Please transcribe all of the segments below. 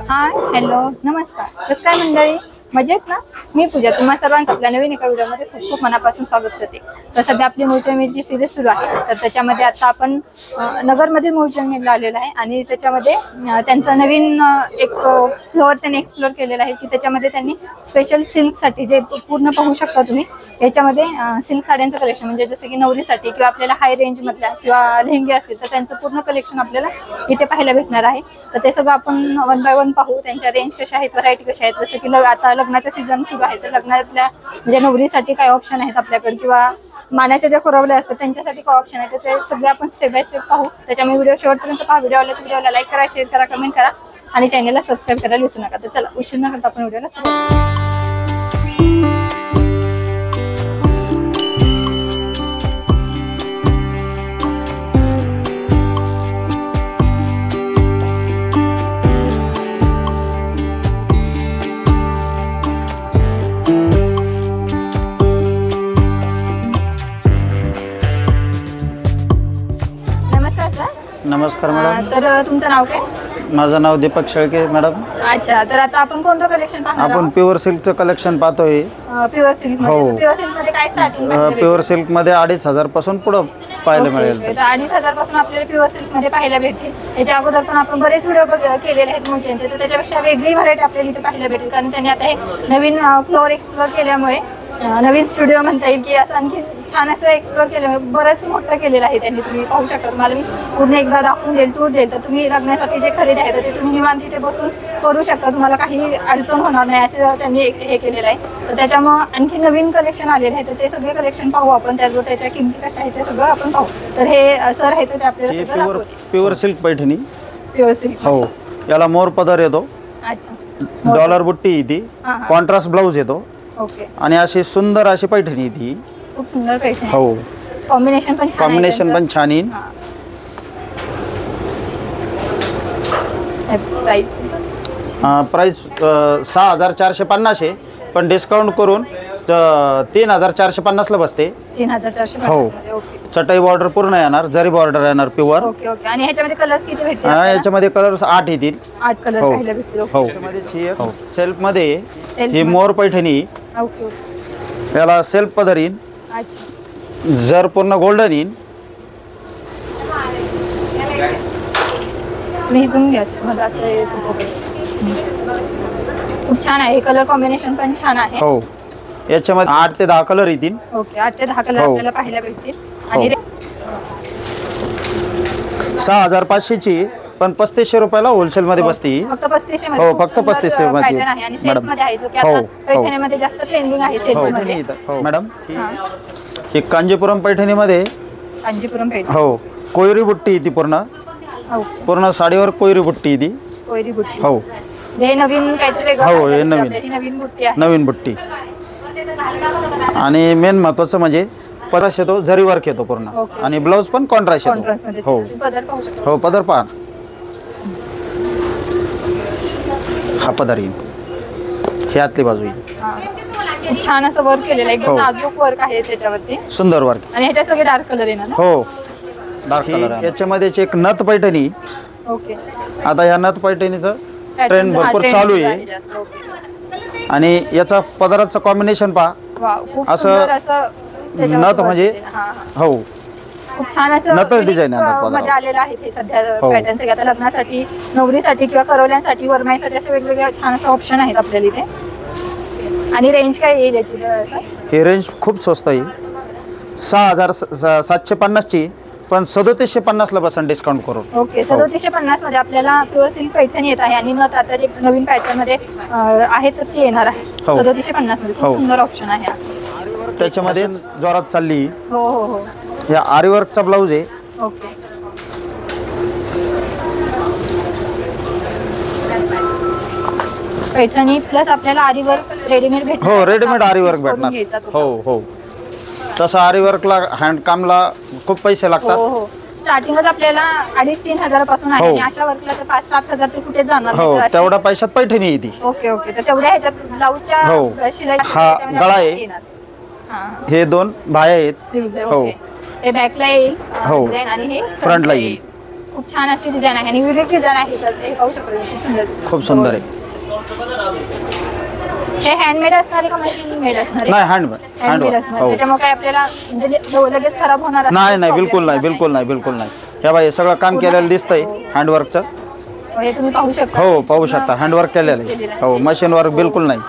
Hi hello नमस्कार. कसं काय मंडळी, मजेत ना? मी पूजा, तुम्हा सर्वांचं आपल्या नवीन एका व्हिडिओमध्ये खूप खूप मनापासून स्वागत करते. तर सध्या आपली मूळचंदची सिरीज सुरू आहे. तर त्याच्यामध्ये आता आपण नगरमधील मूळचंदला आलेलो आहे आणि त्याच्यामध्ये त्यांचा नवीन एक फ्लोअर त्यांनी एक्सप्लोर केलेला आहे की त्याच्यामध्ये त्यांनी स्पेशल सिल्कसाठी जे पूर्ण पाहू शकता तुम्ही, याच्यामध्ये सिल्क साड्यांचं कलेक्शन म्हणजे जसं की नवरीसाठी किंवा आपल्याला हाय रेंजमधल्या किंवा लेहंगे असतील तर त्यांचं पूर्ण कलेक्शन आपल्याला इथे पाहायला भेटणार आहे. तर ते सगळं आपण वन बाय वन पाहू. त्यांच्या रेंज कशा आहेत, व्हरायटी कशा आहेत, जसं की आता लग्नाचा सीझन सुरू आहे तर लग्नातल्या म्हणजे नवरीसाठी काय ऑप्शन आहेत आपल्याकडे किंवा मानाच्या ज्या कुरवल्या असतात त्यांच्यासाठी काय ऑप्शन आहे, तर ते सगळे आपण स्टेप बाय स्टेप पाहू. त्याच्यामुळे व्हिडिओ शेवटपर्यंत पहा. व्हिडिओला लाईक करा, शेअर करा, कमेंट करा आणि चॅनलला सबस्क्राईब करायला विसरू नका. तर चला उशीर न करता आपण व्हिडिओला सुरू. नमस्कार मॅडम. तर तुमचं नाव काय? माझं नाव दीपक शेळके मॅडम. अच्छा, तर आता आपण कोणतं कलेक्शन पाहणार आहोत? आपण प्युअर सिल्कचं कलेक्शन पाहतोय. प्युअर सिल्क हो. प्युअर सिल्क मध्ये काय स्टार्टिंग? प्युअर सिल्क मध्ये 2,500 पासून पुढे पाहायला मिळेल. 2,500 पासून आपल्याला प्युअर सिल्क मध्ये पाहायला भेटेल. याच्या अगोदर पण आपण बरेच व्हिडिओ केलेले आहेत मूळचंदचे, तर त्याच्यापेक्षा वेगळी व्हरायटी आपल्याला इथे पाहायला भेटेल कारण त्यांनी आता हे नवीन फ्लोअर एक्सप्लोर केल्यामुळे नवीन स्टुडिओ म्हणता येईल की असं आणखी छान असं एक्सप्लोर केल्यामुळे बरंच मोठं केलेलं आहे त्यांनी. तुम्ही पाहू शकता. तुम्हाला मी पूर्ण एकदा दाखवून देईल, टूर देईल. तर तुम्ही लग्नासाठी जे खरेदी आहे तर ते तुम्ही निवांत इथे बसून करू शकता. तुम्हाला काही अडचण होणार नाही असं त्यांनी हे केलेलं आहे. तर त्याच्यामुळे आणखी नवीन कलेक्शन आलेलं आहे तर ते सगळे कलेक्शन पाहू आपण. त्याचबरोबर त्याच्या किमती कशा आहेत ते सगळं आपण पाहू. तर हे सर आहे तर ते आपल्याला सगळं pure silk Paithani. Pure silk. हो, याला मोर पदर येतो. अच्छा. डॉलर बुट्टी येते, कॉन्ट्रास्ट ब्लाऊज येतो. ओके. आणि अशी सुंदर अशी पैठणी येते. खूप सुंदर पैठणी. हो, कॉम्बिनेशन पण छान येईल. प्राइस 6,450 आहे, पण डिस्काउंट करून 3,450 ला बसते. 3,450. हो. चटाई बॉर्डर पूर्ण येणार, जरी बॉर्डर येणार प्युअर. Okay okay. आणि ह्याच्यामध्ये कलर्स किती भेटतील? याच्यामध्ये कलर्स 8 येतील. 8 कलर पाहायला भेटतील. हो. सेल्फ मध्ये ही मोर पैठणी. ओके. याला सेल्फ पदर येईल. अच्छा. जर पूर्ण गोल्डन येईल. खूप छान आहे. कलर कॉम्बिनेशन पण छान आहे. हो. याच्यामध्ये 8 ते 10 कलर येतील. ओके. 8 ते 10 कलर आपल्याला पाहायला भेटतील. आणि 6,500 ची, पण 3,500 रुपयाला होलसेल मध्ये बसते. फक्त 3,500 मध्ये. हो, फक्त 3,500 मध्ये. आणि सेट मध्ये आहे जो की आता पैठणीमध्ये जास्त ट्रेंडिंग आहे सेट मध्ये. हो मॅडम. ही कांजीपुरम पैठणीमध्ये. कांजीपुरम पैठणी. हो. कोयरी बुट्टी येते पूर्ण साडीवर कोयरी बुट्टी येते. कोयरी बुट्टी. हो. हे नवीन काहीतरी वेगळं. हो, हे नवीन बुट्टी आहे. नवीन बुट्टी. आणि मेन महत्वाचं म्हणजे पदर येतो, जरी वर्क येतो पूर्ण. आणि ब्लाऊज पण कॉन्ट्रास्ट येतो. हो हो. पदर पहा. हा पदर येईल. ही आतली बाजू येईल. खूप छान असं वर्क केलेलं आहे. एकदम नाजूक वर्क आहे त्याच्यावरती. सुंदर वर्क. आणि ह्याच्यात सगळे डार्क कलर येणार. हो, डार्क कलर. याच्यामध्ये एक नथ पैठणी. ओके. आता या नथ पैठणीचं ट्रेंड भरपूर चालू आहे. आणि याचा पदराचं कॉम्बिनेशन पहा. असं नथ म्हणजे. हो, खूप छान असं नथ डिझाईन मध्ये आलेलं आहे ते सध्या पॅटर्न सगळे. आता लग्नासाठी, नवरीसाठी किंवा करवल्यांसाठी, वरमाईसाठी असे वेगवेगळे छान असे ऑप्शन आहेत आपल्याला इथे. आणि रेंज काय येईल याची? हे रेंज खूप स्वस्त आहे. 6,750 ची, पण 3,750 ला बसून डिस्काउंट करून. ओके. 3,750 मध्ये आपल्याला प्युअर सिल्क पैठणी येत आहे आणि नथ आता जे नवीन पॅटर्न मध्ये आहे तर ती येणार आहे 3,750 मध्ये. खूप सुंदर ऑप्शन आहे. त्याच्यामध्ये जोरात चालली. हो हो हो. या आरी वर्कचा ब्लाऊज आहे. ओके. पैठणी प्लस आपल्याला आरी वर्क रेडीमेड भेटणार. हो, रेडीमेड आरी वर्क भेटणार. हो हो. तसं आरी वर्कला हँडकामला खूप पैसे लागतात. हो हो. स्टार्टिंगच आपल्याला 2,500-3,000 पासून आहे आणि अशा वर्कला तर 5,000-7,000 ते कुठे जाणार. हो, तेवढ्या पैशात पैठणी येते. Okay okay. तर तेवढ्या ह्याच्यात ब्लाऊजच्या शिलाई. हा गळा आहे. हे 2 बाह्या आहेत. हो. हे बॅकला येईल. हो. आणि हे फ्रंटला येईल. खूप छान अशी डिझाईन आहे आणि युनिक डिझाईन आहे. तर हे पाहू शकतो खूप सुंदर. खूप सुंदर आहे. हे हँडमेड असणार आहे का मशीन मेड असणार आहे? नाही, हँडमेड. असणार. त्याच्यामुळे काय आपल्याला म्हणजे लगेच खराब होणार नाही नाही, बिलकुल नाही, बिलकुल नाही, बिलकुल नाही. हे बाई सगळं काम केलेलं दिसतंय हँडवर्कचं. हे तुम्ही पाहू शकता. हो, पाहू शकता हँडवर्क केलेलं आहे. हो, मशीन वर्क बिलकुल नाही.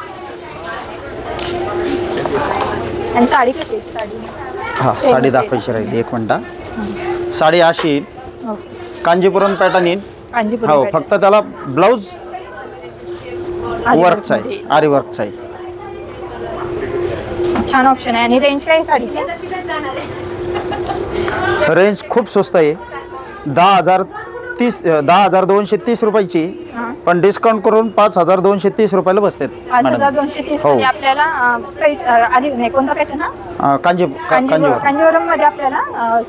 आणि साडी कशी आहे? साडी हा, साडी दाखवायची राहील. एक मिनिट. साडी अशी येईल, कांजीपुरम पॅटर्न येईल. कांजीपुरम हो, फक्त त्याला ब्लाऊज वर्कचा आहे, आरी वर्कचा आहे. छान ऑप्शन आहे. आणि रेंज काय साडीची? रेंज खूप स्वस्त आहे. 10,230 रुपयाची, पण डिस्काउंट करून 5,230 रुपयाला बसते. 5,230 हो. मध्ये आपल्याला आली नाही कोणता पॅटर्न हा? कांजीपुरम. कांजीवरम मध्ये आपल्याला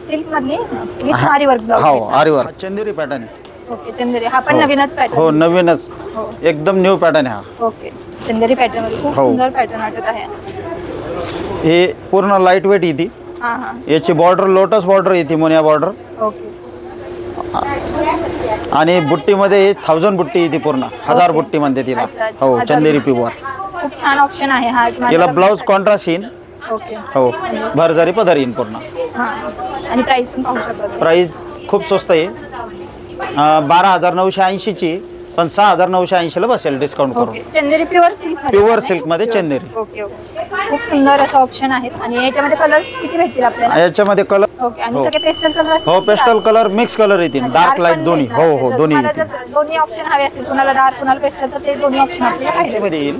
सिल्क मधली विथ आरी वर्क ब्लाउज. हो, आरी वर्क. चंदेरी पॅटर्न आहे. ओके, चंदेरी. हा पण नवीनच पॅटर्न. हो, नवीनच एकदम न्यू पॅटर्न आहे हा. ओके, चंदेरी पॅटर्न मध्ये खूप सुंदर पॅटर्न वाटत आहे. हे पूर्ण लाईट वेट येते. हा हा. याची बॉर्डर लोटस बॉर्डर येते, मोनिया बॉर्डर. ओके. आणि बुट्टीमध्ये 1000 बुट्टी येते, पूर्ण 1000 बुट्टी म्हणते तिला. हो, चंदेरी प्युअर. खूप छान ऑप्शन आहे हा. याला ब्लाऊज कॉन्ट्रास्ट येईल. ओके. हो, भरजारी पदर येईल पूर्ण. हा. आणि प्राइस पण पाहू शकता. प्राइस खूप स्वस्त आहे. 12,980 ची, पण 6,980 बसेल डिस्काउंट करून. चंदेरी प्युअर सिल्क. प्युअर सिल्क मध्ये चंदेरी. Okay okay. खूप सुंदर असं ऑप्शन आहेत. आणि याच्यामध्ये कलर्स किती भेटतील आपल्याला? याच्यामध्ये कलर. ओके. आणि सगळे पेस्टल कलर असतील? हो, पेस्टल कलर, मिक्स कलर येतील, डार्क लाईट दोन्ही. हो हो, दोन्ही येतील. दोन्ही ऑप्शन हवे असतील, कुणाला डार्क कुणाला पेस्टल, तर ते दोन्ही ऑप्शन आपल्याला याच्यामध्ये येईल.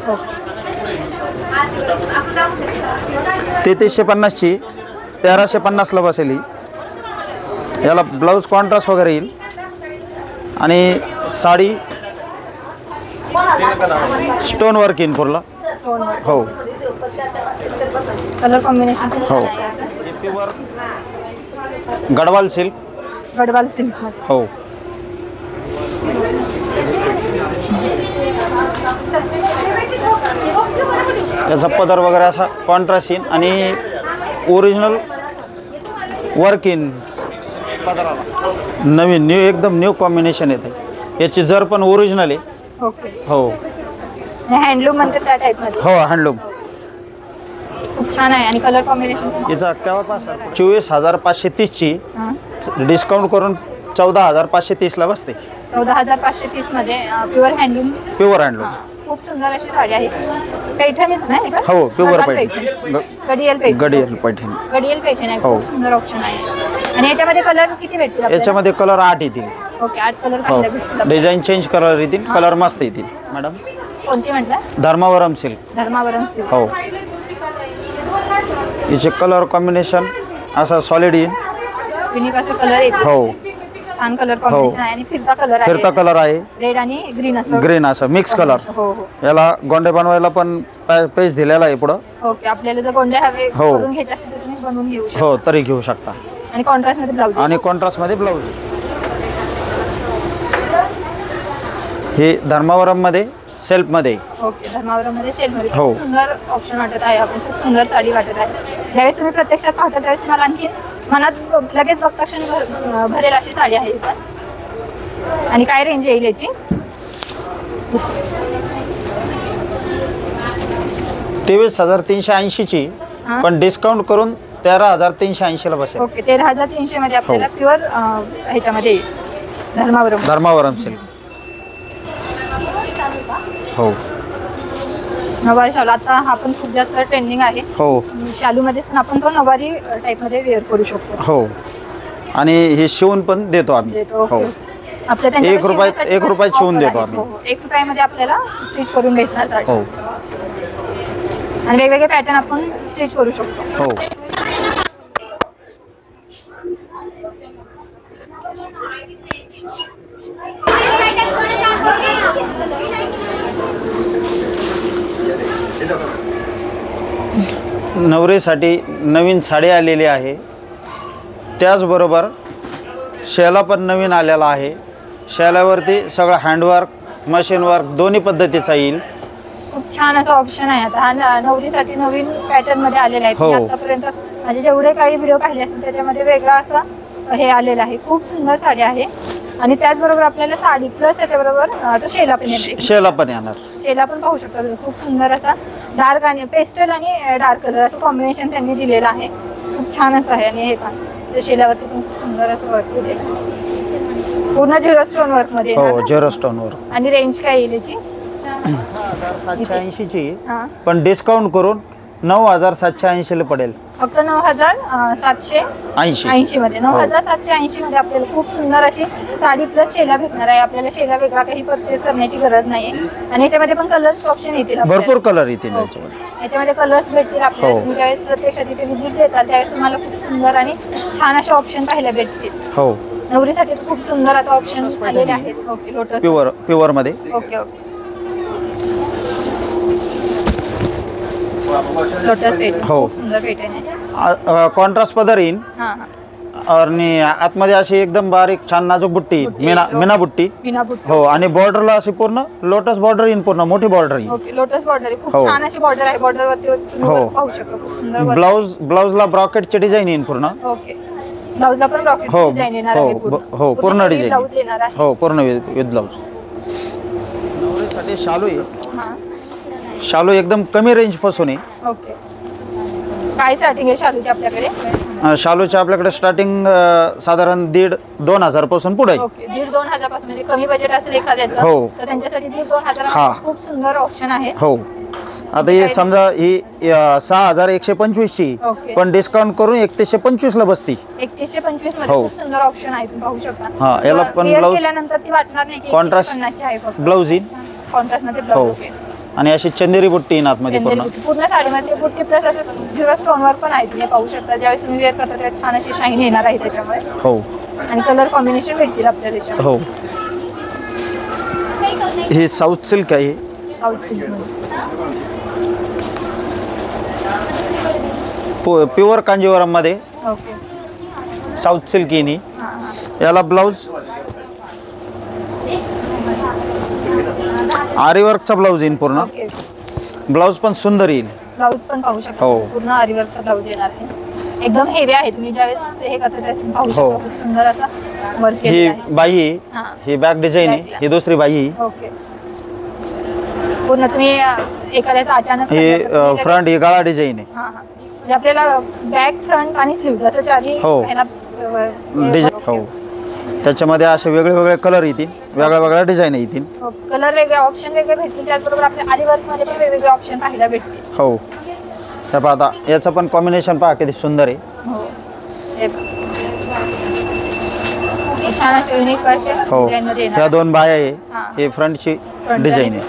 ओके. 3350 ची 1350 ला बसेल ही. याला ब्लाऊज कॉन्ट्रास्ट वगैरे येईल. आणि साडी स्टोन वर्क येईल पूर्ण. हो, कलर कॉम्बिनेशन. हो. गडवाल सिल्क. गडवाल सिल्क. हो. याचा पदर वगैरे असा कॉन्ट्रास्ट येईल आणि ओरिजिनल वर्क इन पदराला. नवीन न्यू, एकदम न्यू कॉम्बिनेशन येते. याची जर पण ओरिजिनल आहे. ओके. हो. हँडलूम म्हणते त्या टाइप मध्ये. हो, हँडलूम. खूप छान आहे. आणि कलर कॉम्बिनेशन. याचा केव्हा 24,530 ची, डिस्काउंट करून 14,530 ला बसते. 14,530 मध्ये प्युअर हँडलूम. Pure handloom. खूप सुंदर अशी साडी आहे. पैठणीच नाही का? हो, प्युअर पैठणी. गडियल पैठणी. गडियल पैठणी. गडियल पैठणी आहे. खूप सुंदर ऑप्शन आहे. आणि याच्यामध्ये कलर किती भेटतील आपल्याला? याच्यामध्ये कलर 8 येतील. ओके, 8 कलर हो, भेटतील. डिझाईन चेंज कलर येतील, कलर मस्त येतील. मॅडम कोणती म्हटलं? धर्मावरम सिल्क. धर्मावरम सिल्क. हो. याचे कलर कॉम्बिनेशन असा सॉलिड येईल. युनिक असे कलर येतील. हो, छान कलर कॉम्बिनेशन आहे. आणि फिरता कलर आहे. फिरता कलर आहे. रेड आणि ग्रीन असं. ग्रीन असं मिक्स कलर. हो हो. याला गोंडे बनवायला पण पेज दिलेला आहे पुढं. ओके. आपल्याला जर गोंडे हवे हो. करून घ्यायचे असतील तर तुम्ही बनवून घेऊ शकता. हो, तरी घेऊ शकता. आणि कॉन्ट्रास्ट मध्ये ब्लाऊज. आणि कॉन्ट्रास्ट मध्ये ब्लाऊज. हे धर्मावरम मध्ये सेल्फ मध्ये. ओके. धर्मावरम मध्ये सेल मध्ये. हो. खूप सुंदर ऑप्शन वाटत आहे. आपण खूप सुंदर साडी वाटत आहे. ज्यावेळेस तुम्ही प्रत्यक्षात पाहता त्यावेळेस तुम्हाला आणखी मनात लगेच बघता क्षणी भरेल अशी साडी आहे ही पण. आणि काय रेंज येईल याची? 23,380 ची, पण डिस्काउंट करून 13,380 ला बसेल. ओके. 13,300 मध्ये आपल्याला प्युअर ह्याच्यामध्ये येईल. धर्मावरम सिल्क. हो. नवारी शालू आता हा पण खूप जास्त ट्रेंडिंग आहे. हो. शालू मध्ये पण आपण तो नवारी टाइप मध्ये वेअर करू शकतो. हो. आणि हे शिवून पण देतो आम्ही. हो. आपल्या 1 रुपयात शिवून देतो आम्ही. 1 रुपयामध्ये आपल्याला स्टिच करून भेटणार साडी. हो. आणि वेगवेगळे पॅटर्न आपण स्टिच करू शकतो. हो. नवरीसाठी नवीन साडी आलेली आहे. त्याचबरोबर शेला पण नवीन आलेला आहे. शेलावरती सगळं हँडवर्क, मशीन वर्क दोन्ही पद्धतीचा येईल. खूप छान असा ऑप्शन आहे. आता हा नवरीसाठी नवीन पॅटर्न मध्ये आलेला आहे. हो. आतापर्यंत माझे जेवढे काही व्हिडिओ पाहिले असतील त्याच्यामध्ये वेगळा असा हे आलेलं आहे. खूप सुंदर साडी आहे आणि त्याचबरोबर आपल्याला साडी प्लस त्याच्याबरोबर तो शेला पण येणार. शेला पण येणार. शेला पण पाहू शकता तुम्ही. खूप सुंदर असा डार्क आणि पेस्टल आणि डार्क कलर असं कॉम्बिनेशन त्यांनी दिलेलं आहे. खूप छान असं आहे. आणि हे पण शेलावरती पण खूप सुंदर असं वर्क केलेलं आहे. पूर्ण झिरो स्टोन वर्क मध्ये. हो, झिरो स्टोन वर्क. आणि रेंज काय येईल याची? 9,780 ची, पण डिस्काउंट करून 9,780 ला पडेल. फक्त 9,780 मध्ये. 9,780 मध्ये आपल्याला खूप सुंदर अशी साडी प्लस शेला भेटणार आहे. आपल्याला शेला वेगळा काही परचेस करण्याची गरज नाहीये. आणि याच्यामध्ये पण कलर्स ऑप्शन येतील. भरपूर कलर येतील याच्यामध्ये. याच्यामध्ये कलर्स भेटतील आपल्याला. तुम्ही ज्यावेळेस प्रत्यक्षात इथे व्हिजिट देतात त्यावेळेस तुम्हाला खूप सुंदर आणि छान असे ऑप्शन पाहायला भेटतील. हो, नवरीसाठी खूप सुंदर आता ऑप्शन आलेले आहेत. ओके, लोटस प्युअर मध्ये. Okay okay. Lotus pattern. हो, सुंदर पेटर्न आहे. कॉन्ट्रास्ट पदर येईल. हां. आणि आतमध्ये अशी एकदम बारीक छान नाजूक बुट्टी, मीना बुट्टी. हो, आणि बॉर्डरला अशी पूर्ण लोटस बॉर्डर येईल. पूर्ण मोठी बॉर्डर येईल. ओके, लोटस बॉर्डर आहे. खूप छान अशी बॉर्डर आहे. बॉर्डर वरती तुम्ही पाहू शकता. खूप सुंदर. ब्लाउजला ब्रॉकेटची डिझाइन येईल पूर्ण. ओके, ब्लाउजला पण रॉकेट डिझाइन येणार आहे. हो, पूर्ण डिझाइन. ब्लाउज येणार आहे. हो, पूर्ण विथ ब्लाउज. नवरीसाठी शालू आहे. हां. शालू एकदम कमी रेंज पासून आहे. ओके. काय स्टार्टिंग आहे शालूची आपल्याकडे? शालूची आपल्याकडे स्टार्टिंग साधारण 1,500-2 हजार पासून पुढे आहे. ओके, 1,500-2 हजार पासून. म्हणजे कमी बजेट असेल एखाद्याचं हो, तर त्यांच्यासाठी 1,500-2 हजार खूप सुंदर ऑप्शन आहे. हो. आता हे समजा ही 6,125 ची, पण डिस्काउंट करून 3,125 ला बसती. 3,125 मध्ये खूप सुंदर ऑप्शन आहे. तुम्ही पाहू शकता. हां, याला पण ब्लाउज केल्यानंतर ती वाटणार नाही की कॉन्ट्रास्ट ब्लाउज येईल. कॉन्ट्रास्ट मध्ये ब्लाउज. ओके. आणि अशी चंदेरी बुट्टी येईल आतमध्ये पूर्ण साडीमध्ये बुट्टी प्लस असं झिरो स्टोन वर्क पण आहे. तुम्ही पाहू शकता. ज्यावेळेस तुम्ही वेअर करता त्यावेळेस छान अशी शाईन येणार आहे त्याच्यामुळे. हो, आणि कलर कॉम्बिनेशन भेटतील आपल्याला त्याच्यामध्ये. हो. हे साऊथ सिल्क आहे. साऊथ सिल्क प्युअर कांजीवरम मध्ये. ओके. साऊथ सिल्क येईल. याला ब्लाउज आरी वर्कचा ब्लाउज येईल पूर्ण. ब्लाउज पण सुंदर येईल. ब्लाउज पण पाहू शकता. हो, पूर्ण आरी वर्कचा ब्लाउज येणार आहे. एकदम हेवी आहे. तुम्ही ज्यावेळेस हे करता त्यावेळेस पाहू शकता. खूप सुंदर असा वर्क केलेला आहे. ही बाई आहे. ही बॅक डिझाइन आहे. ही दुसरी बाई आहे. ओके. पूर्ण तुम्ही एखाद्याचा अचानक हे फ्रंट ही गळा डिझाइन आहे. हां हां. म्हणजे आपल्याला बॅक फ्रंट आणि स्लीव्ह असं चारही डिझाइन. हो, त्याच्यामध्ये असे वेगळे कलर येतील. वेगळ्या डिझाईन येतील. कलर वेगळे ऑप्शन वेगळे भेटतील. त्याचबरोबर आपल्या आरी वर्क मध्ये पण वेगवेगळे ऑप्शन पाहायला भेटतील. हो, त्या पाहता याचं पण कॉम्बिनेशन पहा किती सुंदर आहे. हो, हे छान असे युनिक असे डिझाइन मध्ये येणार. ह्या 2 बाया आहे. हे फ्रंटची डिझाईन आहे.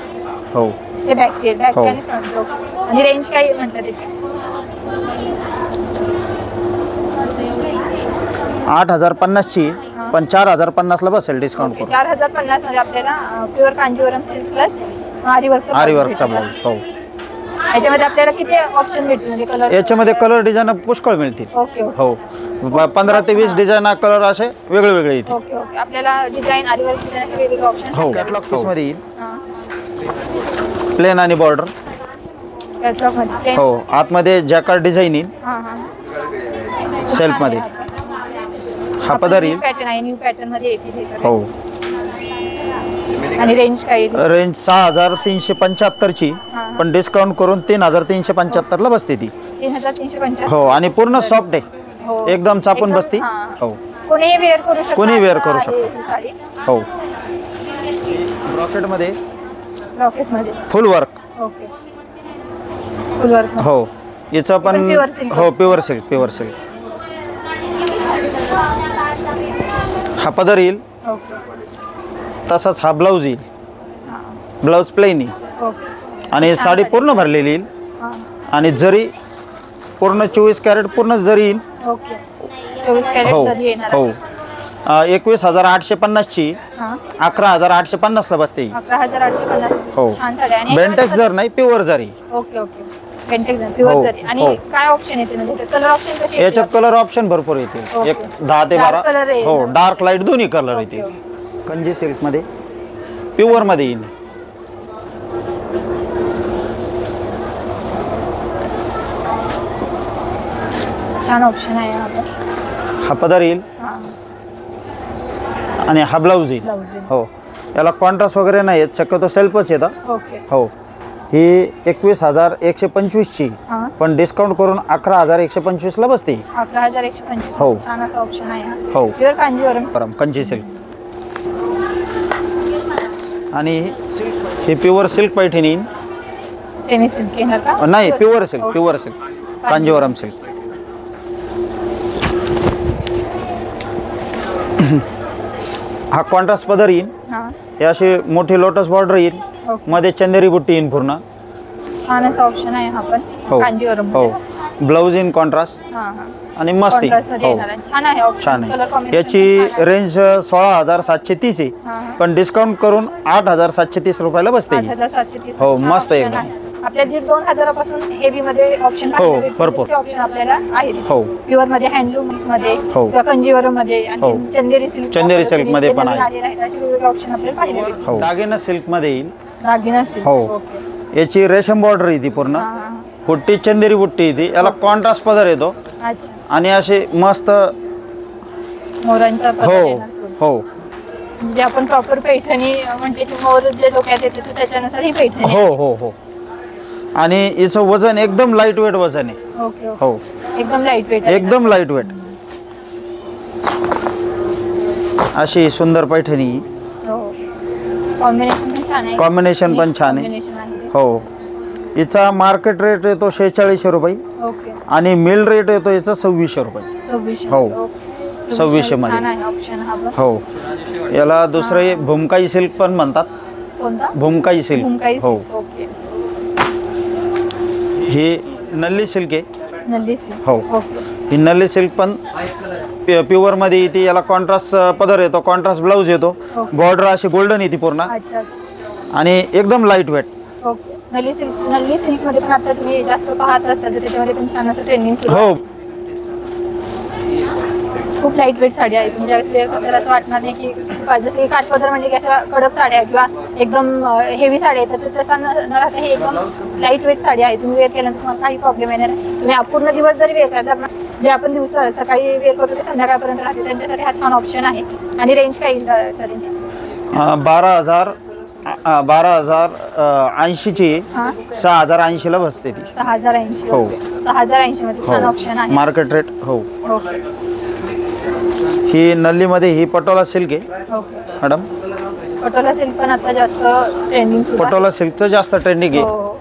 हो, हे बॅकची आणि फ्रंट. आणि रेंज काय म्हणतात त्याची? 8,050 ची, पण 4,050 ला बसेल डिस्काउंट करून. 4,050 मध्ये आपल्याला प्युअर कांजीवरम सिल्क प्लस आरी वर्कचा ब्लाउज. हो, याच्यामध्ये आपल्याला किती ऑप्शन भेटतील? म्हणजे कलर याच्यामध्ये कलर डिझाईन पुष्कळ मिळतील. ओके. हो, 15 ते 20 डिझाईन कलर असे वेगळे येतील. Okay okay. आपल्याला डिझाईन आरी वर्क डिझाईन असे वेगवेगळे ऑप्शन. हो, कॅटलॉग पीस मध्ये येईल. प्लेन आणि बॉर्डर. कॅटलॉग मध्ये. हो, आतमध्ये जॅकेट डिझाईन येईल. हां हां. सेल्फ मध्ये. हा पदर येईल. पॅटर्न आहे. न्यू पॅटर्न मध्ये येतील हे सगळे. हो. आणि रेंज काय येईल? रेंज 6,375 ची, पण डिस्काउंट करून 3,375 ला बसते ती. 3,375. हो, आणि पूर्ण सॉफ्ट आहे. हो, एकदम चापून बसती. हो, कोणीही वेअर करू शकतो. कोणी वेअर करू शकतो. साडी. हो, रॉकेट मध्ये फुल वर्क. ओके. फुल वर्क. हो, याचं पण. हो, प्युअर सिल्क. हा पदर येईल. ओके. तसाच हा ब्लाऊज येईल. ब्लाऊज प्लेन येईल. ओके. आणि साडी पूर्ण भरलेली येईल. आणि जरी पूर्ण 24 कॅरेट पूर्ण जरी येईल. ओके. 24 कॅरेट जरी येणार. हो, 21,850 ची, 11,850 ला बसते. 11,850. हो, बेंटेक्स जर नाही, प्युअर जरी. Okay okay. बेंटेक्स प्युअर जरी. आणि काय ऑप्शन येते? म्हणजे कलर ऑप्शन कसे? याच्यात कलर ऑप्शन भरपूर येतील. 10 ते 12. हो, डार्क लाईट दोन्ही कलर येतील. कंजी सिल्क मध्ये प्युअर मध्ये येईल. छान ऑप्शन आहे. हा पदर येईल. आणि हा ब्लाऊज येईल. हो, याला कॉन्ट्रास्ट वगैरे नाही आहेत, शक्यतो सेल्फच येतं. ओके. हो, ही 21,125ची, पण डिस्काउंट करून 11,125ला बसते. 11,125. हो. छान असा ऑप्शन आहे हा. हो, प्युअर कांजीवरम कंची सिल्क. आणि हे pure silk Paithani. Semi silk येणार का? नाही, प्युअर सिल्क कांजीवरम सिल्क. हा कॉन्ट्रास्ट पदर येईल. हे अशी मोठी लोटस बॉर्डर येईल, मध्ये चंदेरी बुट्टी येईल पूर्ण. छान असा ऑप्शन आहे हा पण हो कांजीवरम. हो, ब्लाऊज इन कॉन्ट्रास्ट आणि मस्त आहे. हो, छान आहे ऑप्शन. छान आहे. याची रेंज 16,730 आहे, पण डिस्काउंट करून 8,730 रुपयाला बसते. 8,730. हो, मस्त आहे एकदम. आपल्या 1,500 पासून हेवी मध्ये ऑप्शन हो, भरपूर ऑप्शन आपल्याला आहेत. हो, प्युअर मध्ये, हँडलूम मध्ये, हो, किंवा कंजीवरम मध्ये, हो, आणि चंदेरी सिल्क मध्ये पण आहे. असे वेगवेगळे ऑप्शन आपल्याला पाहिजे. हो, दागिना सिल्क मध्ये येईल. दागिना सिल्क. हो, याची रेशम बॉर्डर येते पूर्ण, बुट्टी चंदेरी बुट्टी येते. याला कॉन्ट्रास्ट पदर येतो. अच्छा. आणि असे मस्त मोरांचा हो हो, म्हणजे आपण प्रॉपर पैठणी म्हणजे की मोर जे डोक्यात येते तर त्याच्यानुसार ही पैठणी. हो हो हो. आणि याचं वजन एकदम लाईट वेट वजन आहे. ओके. हो, एकदम लाईट वेट. एकदम लाईट वेट. अशी सुंदर पैठणी. हो, कॉम्बिनेशन पण छान आहे. कॉम्बिनेशन पण छान आहे. हो, याचा मार्केट रेट येतो 4600 रुपये. ओके. आणि मिल रेट येतो याचा 2600 रुपये. 2600. हो, 2600 मध्ये. छान आहे ऑप्शन हा पण. हो, याला दुसरे भूमकाई सिल्क पण म्हणतात. कोणता? भूमकाई सिल्क. भूमकाई हो, सिल्क. ओके. ही नल्ली सिल्क आहे. नल्ली सिल्क. हो, ओके. ही नल्ली सिल्क पण प्युअर मध्ये येते. याला कॉन्ट्रास्ट पदर येतो, कॉन्ट्रास्ट ब्लाऊज येतो, बॉर्डर अशी गोल्डन येते पूर्ण. अच्छा. आणि एकदम लाईट वेट. ओके. नल्ली सिल्क मध्ये पण आता तुम्ही जास्त पाहत असता तर त्याच्यामध्ये पण छान असं ट्रेंडिंग सुरू आहे. हो, खूप लाईट वेट साडी आहे. म्हणजे ज्यावेळेस वेअर करताना असं वाटणार नाही की जसं की काठपदर म्हणजे की अशा कडक साड्या किंवा एकदम हेवी साड्या आहेत, तर तसा न राहता हे एकदम लाईट वेट साडी आहे. तुम्ही वेअर केल्यानंतर तुम्हाला काही प्रॉब्लेम येणार नाही. तुम्ही पूर्ण दिवस जरी वेअर करतात ना, जे आपण सकाळी वेअर करतो ते संध्याकाळपर्यंत राहते, त्यांच्यासाठी हा छान ऑप्शन आहे. आणि रेंज काय येईल सर यांची? 12,080ची 6,080ला बसते ती. 6,080. हो, 6,080 मध्ये छान ऑप्शन आहे. Market rate. हो, ओके. ही नल्लीमध्ये ही पटोला सिल्क आहे. ओके. मॅडम, पटोला सिल्क पण आता जास्त ट्रेंडिंग सुरू आहे. पटोला सिल्कचं जास्त ट्रेंडिंग आहे. हो.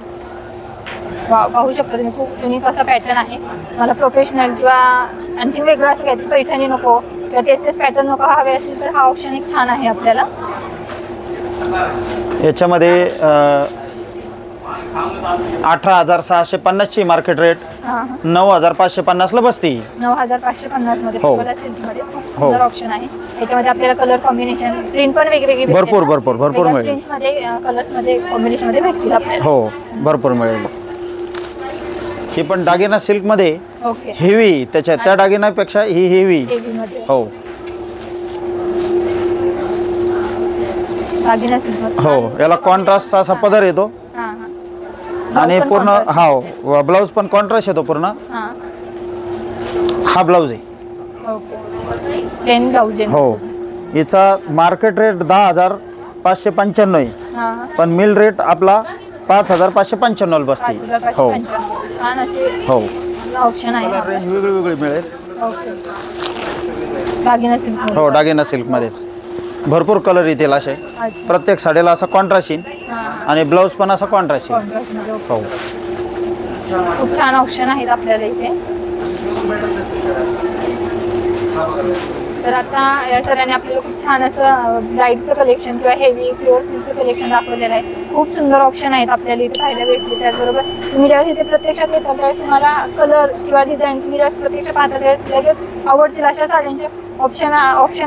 पाहू शकता तुम्ही, खूप युनिक असा पॅटर्न आहे. मला प्रोफेशनल किंवा आणखी वेगळं असं काहीतरी पैठणी नको किंवा तेच पॅटर्न नको हवे असतील तर हा ऑप्शन एक छान आहे आपल्याला. याच्यामध्ये 18,650ची मार्केट रेट, 9,550ला बसते. 9,550 मध्ये हो. पटोला सिल्क मध्ये खूप हो. सुंदर ऑप्शन आहे. याच्यामध्ये आपल्याला कलर कॉम्बिनेशन, प्रिंट पण वेगवेगळी भरपूर मिळेल. प्रिंट मध्ये, कलर्स मध्ये, कॉम्बिनेशन मध्ये भेटतील आपल्याला. हो, भरपूर मिळेल. ही पण दागिना सिल्क मध्ये ओके. हेवी, त्या दागिन्यापेक्षा ही हेवी. हो दागिना सिल्क. हो, याला कॉन्ट्रास्ट असा पदर येतो. आणि पूर्ण हा ब्लाऊज पण कॉन्ट्रास्ट येतो पूर्ण. हा ब्लाऊज आहे. प्लेन ब्लाऊज आहे. हो, याचा मार्केट रेट 10,595 आहे, पण मिल रेट आपला 5,595 बसते. हो छान असे हो, ऑप्शन आहे. रेंज वेगळी मिळेल. ओके. दागिना सिल्क. हो, दागिना सिल्क मध्येच भरपूर कलर येतील असे. प्रत्येक साडीला असा कॉन्ट्रास्ट येईल आणि ब्लाऊज पण असा कॉन्ट्रास्ट येईल. हो, खूप छान ऑप्शन आहेत आपल्याला इथे. तर आता या सरांनी आपल्याला खूप छान असं ब्राईडचं कलेक्शन किंवा हेवी प्युअर सिल्कचं कलेक्शन दाखवलेलं आहे. खूप सुंदर ऑप्शन आहेत आपल्याला इथे पाहायला भेटले. त्याचबरोबर तुम्ही ज्यावेळेस इथे प्रत्यक्षात येतात त्यावेळेस तुम्हाला कलर किंवा डिझाईन तुम्ही ज्यावेळेस प्रत्यक्ष पाहता त्यावेळेस लगेच आवडतील अशा साड्यांचे ऑप्शन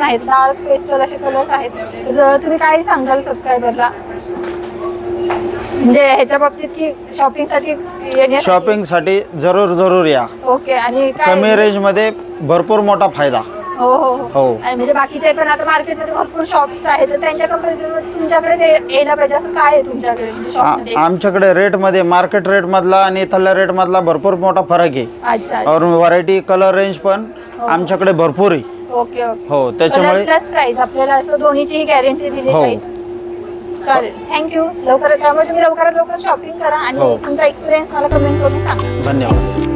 आहेत. डार्क पेस्टल असे कलर्स आहेत. तर तुम्ही काय सांगाल सबस्क्रायबरला म्हणजे ह्याच्या बाबतीत की शॉपिंगसाठी जरूर या. ओके. आणि कमी रेंज मध्ये भरपूर मोठा फायदा. हो हो हो. आणि म्हणजे बाकीचे पण आता मार्केटमध्ये भरपूर शॉप्स आहेत, तर त्यांच्या कंपॅरिझन मध्ये तुमच्याकडे यायला पाहिजे असं काय आहे तुमच्याकडे शॉपमध्ये? आमच्याकडे रेट मध्ये मार्केट रेट मधला आणि इथल्या रेट मधला भरपूर मोठा फरक आहे. अच्छा. और व्हरायटी कलर रेंज पण आमच्याकडे भरपूर आहे. Okay okay. हो त्याच्यामुळे प्लस प्राइस आपल्याला असं दोन्हीची गॅरंटी दिली हो. जाईल. चालेल, थँक्यू. लवकरात त्यामुळे तुम्ही लवकरात लवकर शॉपिंग करा आणि हो. तुमचा एक्सपिरियन्स मला कमेंट करून सांगा. धन्यवाद.